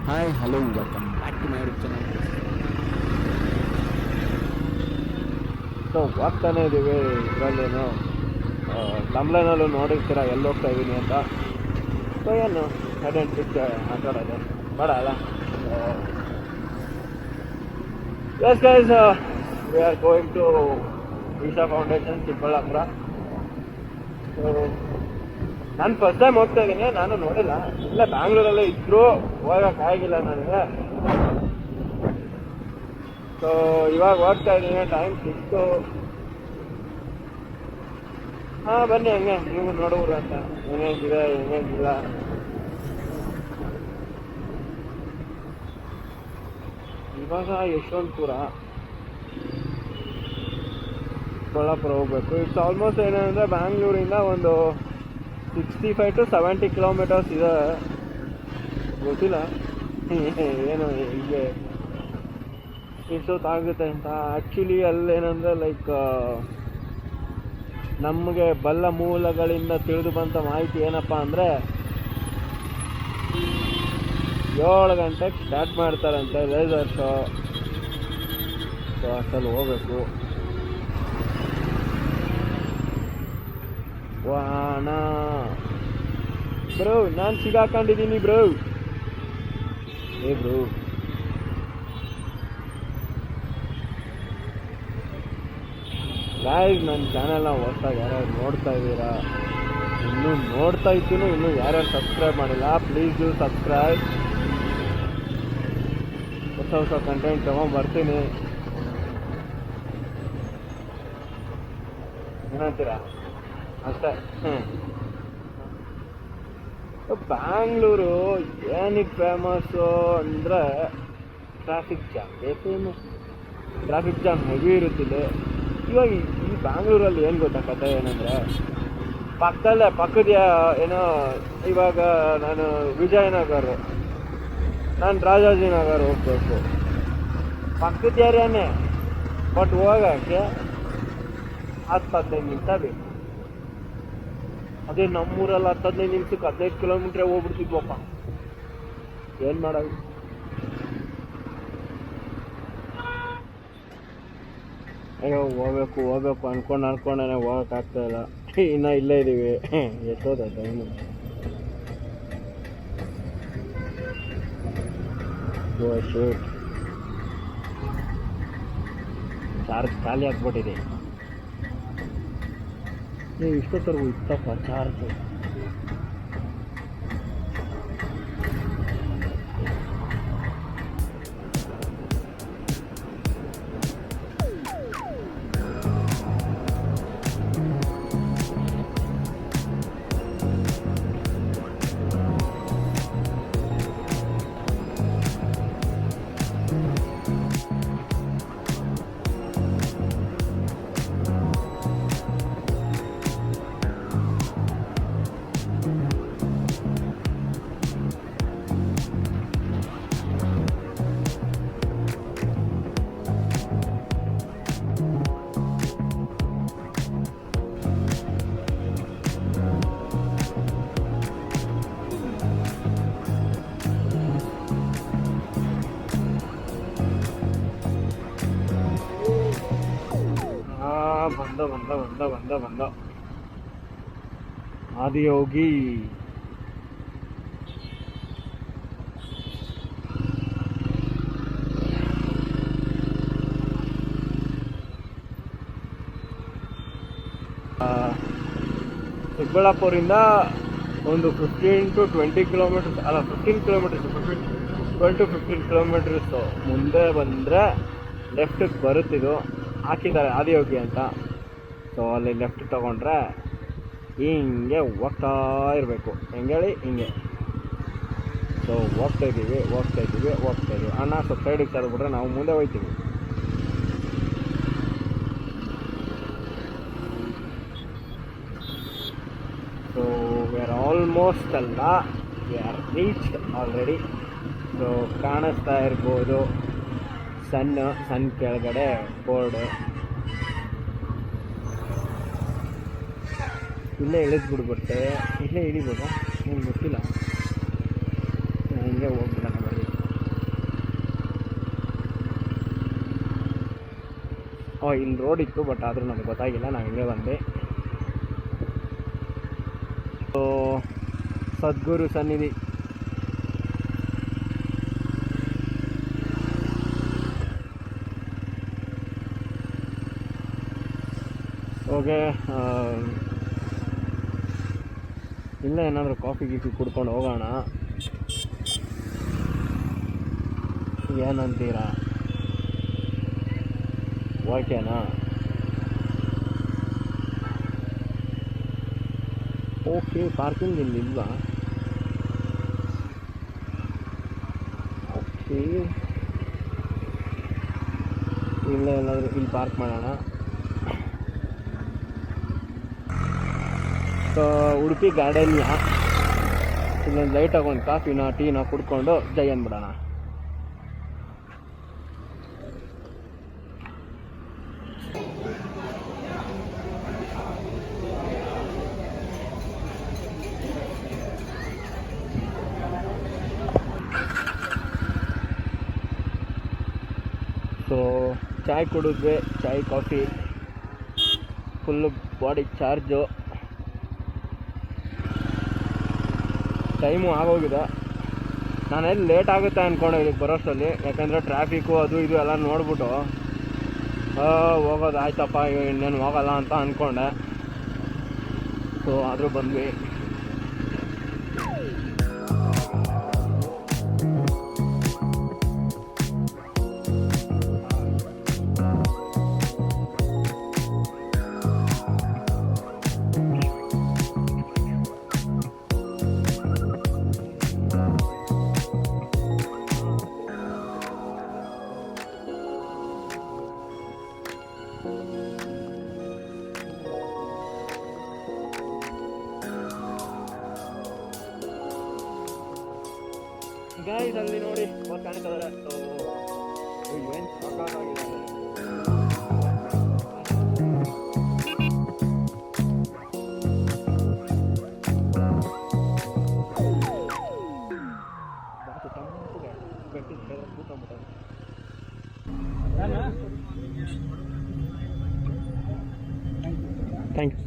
Hi hello welcome back to my YouTube channel. So ಹೋಗ್ತಾನೆ ಇದ್ದೀವಿ. ಇದರಲ್ಲೇನು ತಮ್ಲೈನಲ್ಲೂ ನೋಡಿರ್ತೀರ ಎಲ್ಲಿ ಹೋಗ್ತಾ ಇದ್ದೀನಿ ಅಂತ. ಸೊ ಏನು ಸಡನ್ ಟ್ರಿಪ್ ಮಾತಾಡೋದು ಬೇಡ ಅಲ್ಲ. Yes guys, we are going to Isha Foundation Chikkaballapur. So ನಾನು ಫಸ್ಟ್ ಟೈಮ್ ಹೋಗ್ತಾ ಇದ್ದೀನಿ, ನಾನು ನೋಡಿಲ್ಲ. ಇಲ್ಲ ಬ್ಯಾಂಗ್ಳೂರಲ್ಲೇ ಇದ್ದರೂ ಹೋಗೋಕ್ಕಾಗಿಲ್ಲ ನನಗೆ. ಸೊ ಇವಾಗ ಹೋಗ್ತಾ ಇದ್ದೀನಿ, ಟೈಮ್ ಸಿಕ್ತು. ಹಾಂ ಬನ್ನಿ, ಹಂಗೆ ನೀವು ನೋಡೋರು ಅಂತ ಹೆಂಗೇಗಿದೆ ಹೆಂಗೇಗಿಲ್ಲ. ಇವಾಗ ಯಶವಂತಪುರ ಚಿಕ್ಕಬಳ್ಳಾಪುರ ಹೋಗ್ಬೇಕು. ಇಟ್ಸ್ ಆಲ್ಮೋಸ್ಟ್ ಏನಂದರೆ ಬ್ಯಾಂಗ್ಳೂರಿಂದ ಒಂದು 65 to 70 ಕಿಲೋಮೀಟರ್ಸ್ ಇದೆ. ಗೊತ್ತಿಲ್ಲ ಏನು ಹೀಗೆ ಎಷ್ಟೊತ್ತಾಗುತ್ತೆ ಅಂತ. ಆ್ಯಕ್ಚುಲಿ ಅಲ್ಲೇನಂದರೆ ಲೈಕ್ ನಮಗೆ ಬಲ್ಲ ಮೂಲಗಳಿಂದ ತಿಳಿದು ಬಂದ ಮಾಹಿತಿ ಏನಪ್ಪ ಅಂದರೆ 7 ಗಂಟೆಗೆ ಸ್ಟಾರ್ಟ್ ಮಾಡ್ತಾರಂತೆ ಲೇಸರ್ ಶೋ. ಸೊ ಅಷ್ಟಲ್ಲಿ ಹೋಗ್ಬೇಕು. ವಾಣ ಬ್ರೋ, ನಾನು ಸಿಗಾಕೊಂಡಿದ್ದೀನಿ ಬ್ರೋ. ಬ್ರೋ ಗಾಯ್ಸ್, ನನ್ನ ಚಾನಲ್ನ ಹೊಸ್ದಾಗಿ ಯಾರ್ಯಾರು ನೋಡ್ತಾ ಇದ್ದೀರಾ, ಇನ್ನೂ ನೋಡ್ತಾ ಇದ್ದೀನಿ, ಇನ್ನೂ ಯಾರ್ಯಾರು ಸಬ್ಸ್ಕ್ರೈಬ್ ಮಾಡಿಲ್ಲ, ಪ್ಲೀಸ್ ಡೂ ಸಬ್ಸ್ಕ್ರೈಬ್. ಹೊಸ ಕಂಟೆಂಟ್ ತೊಗೊಂಡ್ಬರ್ತೀನಿ. ಏನಂತೀರಾ? ಅಷ್ಟೇ. ಬ್ಯಾಂಗ್ಳೂರು ಏನಕ್ಕೆ ಫೇಮಸ್ಸು ಅಂದರೆ traffic jam. Famous traffic jam heavy ಇರುತ್ತಿದೆ. ಇವಾಗ ಈ ಬ್ಯಾಂಗ್ಳೂರಲ್ಲಿ ಏನು ಗೊತ್ತಾ ಕಥೆ ಏನಂದರೆ, ಪಕ್ಕದ ಏನೋ ಇವಾಗ ನಾನು ವಿಜಯನಗರ, ನಾನು ರಾಜಾಜಿನಗರ ಹೋಗ್ಬೇಕು, ಪಕ್ಕದ ಏರಿಯಾನೇ. ಬಟ್ ಹೋಗೋಕ್ಕೆ 10-15 ನಿಮಿಷ ಬೇಕು. ಅದೇ ನಮ್ಮೂರಲ್ಲಿ 10-15 ನಿಮಿಷಕ್ಕೆ 15 ಕಿಲೋಮೀಟ್ರೇ ಹೋಗ್ಬಿಡ್ತಿದ್ವಪ್ಪ. ಏನು ಮಾಡೋದು? ಅಯ್ಯೋ ಹೋಗ್ಬೇಕು ಅನ್ಕೊಂಡೇ ಹೋಗೋಕ್ಕಾಗ್ತಾಯಿಲ್ಲ. ಇನ್ನೂ ಇಲ್ಲೇ ಇದ್ದೀವಿ. ಎಷ್ಟೋದ ಟೈಮು? ಶೂಟ್ ಚಾರ್ಜ್ ಖಾಲಿ ಆಗ್ಬಿಟ್ಟಿದೆ. ಇಷ್ಟೊತ್ತರೆಗೂ ಇತ್ತಪ್ಪ ಚಾರ್ಜ್. ಬಂದ ಆದಿಯೋಗಿ. ಚಿಕ್ಕಬಳ್ಳಾಪುರಿಂದ ಒಂದು 15 to 20 ಕಿಲೋಮೀಟರ್ಸ್, ಅಲ್ಲ 15 ಕಿಲೋಮೀಟರ್ಸ್, 12 to 15 ಕಿಲೋಮೀಟರ್ಸು ಮುಂದೆ ಬಂದರೆ ಲೆಫ್ಟಿಗೆ ಬರುತ್ತಿದ್ದು ಹಾಕಿದ್ದಾರೆ ಆದಿಯೋಗಿ ಅಂತ. ಸೊ ಅಲ್ಲಿ ಲೆಫ್ಟ್ ತೊಗೊಂಡ್ರೆ ಹಿಂಗೆ ಹೋಗ್ತಾ ಇರಬೇಕು. ಹೆಂಗೇಳಿ ಹಿಂಗೆ. ಸೊ ಹೋಗ್ತಾ ಇದ್ದೀವಿ. ಅಣ್ಣ ಸ್ವಲ್ಪ ಸೈಡಿಗೆ ತರಬಿಟ್ರೆ ನಾವು ಮುಂದೆ ಹೋಗ್ತೀವಿ. ಸೊ ವಿ ಆರ್ ಆಲ್ಮೋಸ್ಟ್ ಅಲ್ಲ, we are reached already. So ಕಾಣಿಸ್ತಾ ಇರ್ಬೋದು ಸನ್ ಕೆಳಗಡೆ ಬೋರ್ಡ್. ಇಲ್ಲೇ ಇಳಿದ್ಬಿಡ್ಬಿಟ್ಟೆ. ಇಲ್ಲೇ ಇಳಿಬೋದಾ? ನನಗೆ ಗೊತ್ತಿಲ್ಲ. ಹಿಂಗೆ ಹೋಗ್ಬಿಡೋಣ ಬರೀ. ಇಲ್ಲಿ ರೋಡ್ ಇತ್ತು, ಬಟ್ ಆದರೂ ನಮಗೆ ಗೊತ್ತಾಗಿಲ್ಲ, ನಾವು ಹಿಂಗೆ ಬಂದೆ. ಸೊ ಸದ್ಗುರು ಸನ್ನಿಧಿ. ಓಕೆ, ಇಲ್ಲ ಏನಾದರೂ ಕಾಫಿ ಗೀಫಿ ಕುಡ್ಕೊಂಡು ಹೋಗೋಣ, ಏನಂತೀರಾ? ಓಕೆನಾ? Okay, parking ಇಲ್ಲಿಲ್ವಾ? ಓಕೆ, ಇಲ್ಲ ಎಲ್ಲಾದರೂ ಇಲ್ಲಿ ಪಾರ್ಕ್ ಮಾಡೋಣ. ಸೊ ಉಡುಪಿ ಗಾರ್ಡನ್ಯ ಇಲ್ಲೊಂದು ಲೈಟಾಗಿ ಒಂದು ಕಾಫಿನ ಟೀನ ಕುಡ್ಕೊಂಡು ಜೈ ಅಂದ್ಬಿಡೋಣ. ಸೊ ಚಾಯ್ ಕುಡಿದ್ವಿ, ಚಾಯ್ coffee, full body charge. Time ಆಗೋಗಿದೆ. ನಾನೆಲ್ಲಿ ಲೇಟ್ ಆಗುತ್ತೆ ಅಂದ್ಕೊಂಡೆ ಇದಕ್ಕೆ ಬರೋಷ್ಟರಲ್ಲಿ, ಯಾಕಂದರೆ ಟ್ರಾಫಿಕ್ಕು ಅದು ಇದು ಎಲ್ಲ ನೋಡ್ಬಿಟ್ಟು ಹೋಗೋದು ಆಯ್ತಪ್ಪ ಇನ್ನೇನು ಹೋಗಲ್ಲ ಅಂತ ಅಂದ್ಕೊಂಡೆ. ಸೊ ಆದರೂ ಬಂದ್ವಿ. ಗೈಸ್ ಅಲ್ಲಿ ನೋಡಿ ಬಸ್ ಕಾಣ್ತಿದ್ದಾರೆ. ಏನು ಸಾಕಾಗಿದೆ. Thank you.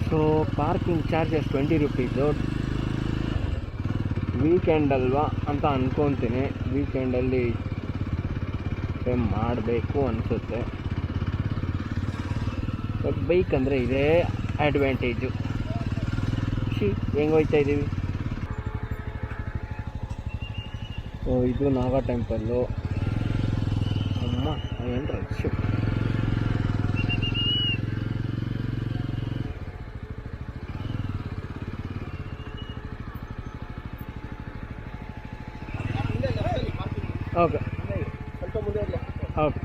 So parking charges 20 rupees. Weekend ಅಲ್ವಾ ಅಂತ ಅಂದ್ಕೊತೀನಿ, ವೀಕೆಂಡಲ್ಲಿ ಪೇ ಮಾಡಬೇಕು ಅನಿಸುತ್ತೆ. ಬಟ್ ಬೈಕ್ ಅಂದರೆ ಇದೇ ಅಡ್ವಾಂಟೇಜು. ಹೆಂಗೆ ಹೋಗ್ತಾ ಇದ್ದೀವಿ. ಇದು ನಾಗಾ ಟೆಂಪಲ್ಲು. ಅಮ್ಮ ಏನು ರಶ್. ಓಕೆ, ಸ್ವಲ್ಪ ಮುಂದೆ ಇರಲಿ. ಓಕೆ.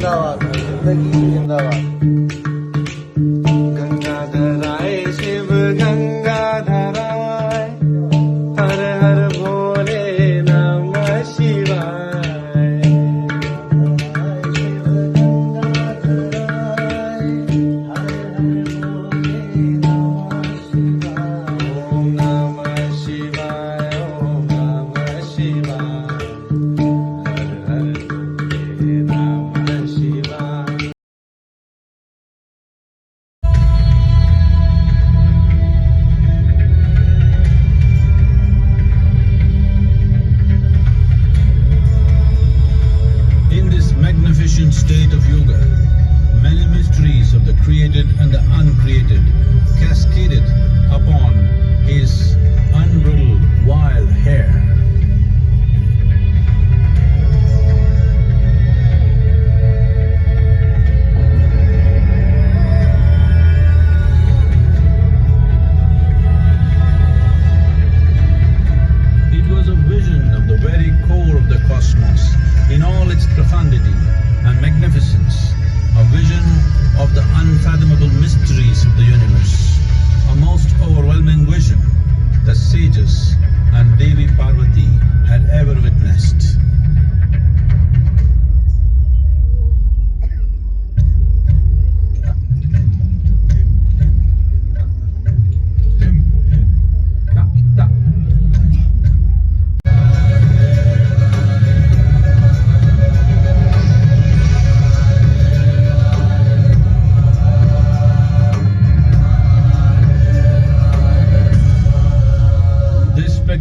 जिंदाबाद, जिंदगी जिंदाबाद।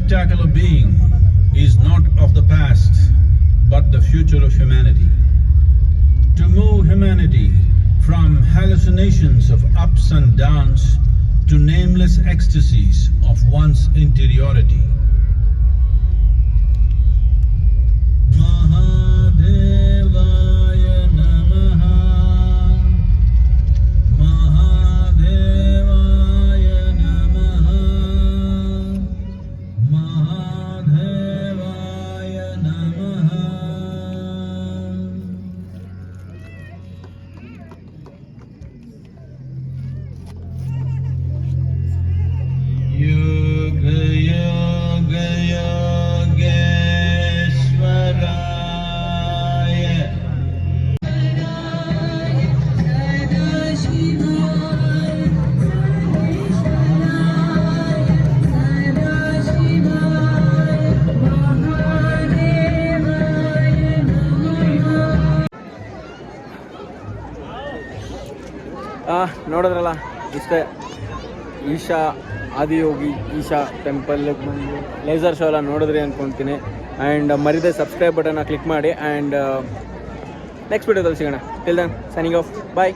spectacular being is not of the past, but the future of humanity. To move humanity from hallucinations of ups and downs to nameless ecstasies of one's interiority. Mahadevaya Namaha. Mahadevaya Namaha. Mahadevaya Namaha. Yoga Yoga Yogeshwaraya. ನೋಡಿದ್ರಲ್ಲ, ಇಷ್ಟೇ ಈಶಾ ಆದಿಯೋಗಿ ಈಶಾ ಟೆಂಪಲ್ಗೆ ಬಂದು laser show ಎಲ್ಲ ನೋಡಿದ್ರಿ ಅಂದ್ಕೊತೀನಿ. And ಮರಿದೆ subscribe ಬಟನ್ನ click ಮಾಡಿ. And next ವಿಡಿಯೋದಲ್ಲಿ ಸಿಗೋಣ. ಟಿಲ್ ದೆನ್ ಸೈನಿಂಗ್ ಆಫ್, ಬಾಯ್.